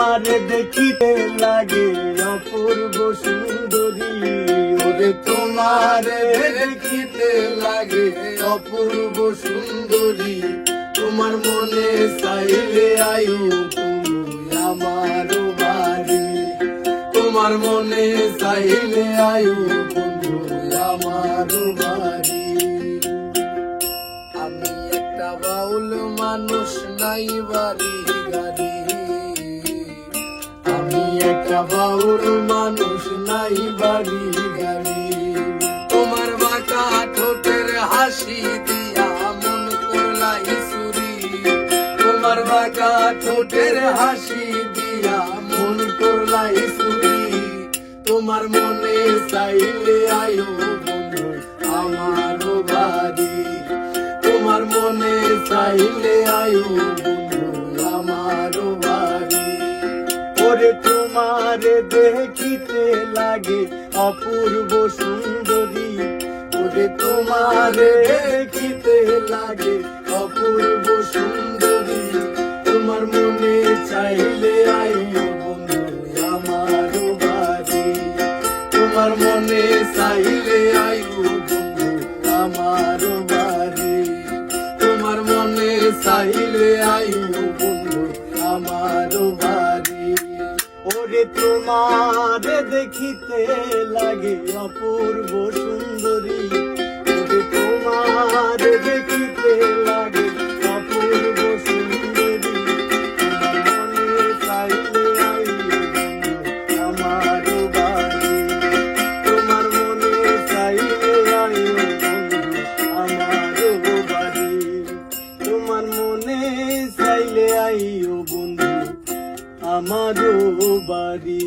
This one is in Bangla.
তোমারে দেখিতে লাগে অপূর্ব সুন্দরী, ওরে তোমারে দেখিতে লাগে অপূর্ব সুন্দরী, তোমার মনে চাইলে আয়ু তুমি আমার বাড়ি, তোমার মনে চাইলে আয়ু বন্ধু আমার বাড়ি। আমি একটা বাউল মানুষ, নাই বাড়ি গাড়ি, আমি একটা বাউল মানুষ, নাই বাড়ি গাড়ি। তোমার বাঁকা ঠোঁটের হাসি দিয়া মন করলাই চুরি, তোমার বাঁকা ঠোঁটের হাসি দিয়া মন করলাই চুরি, তোমার মনে চাইলে আয়ো বন্ধু আমার বাড়ি, তোমার মনে চাইলে আয়ো বন্ধু আমার বাড়ি। ওরে তোমারে দেখিতে লাগে অপূর্ব সুন্দরী, ওরে তোমারে দেখিতে লাগে অপূর্ব সুন্দরী, তোমার মনে চাইলে আয়ো বন্ধু আমার বাড়ি, তোমার মনে চাইলে আয়ো বন্ধু আমার বাড়ি, তোমার মনে চাইলে আয়ো বন্ধু আমার বাড়ি। ওরে তোমারে দেখিতে লাগে অপূর্ব সুন্দরী, ওরে তোমারে দেখিতে লাগে অপূর্ব সুন্দরী, মনে চাইলে আইও বন্ধু আমার বাড়ি, তোমার মনে চাইলে আইও বন্ধু আমার বাড়ি, তোমার মনে চাইলে আইও বন্ধু আমারও বাড়ি।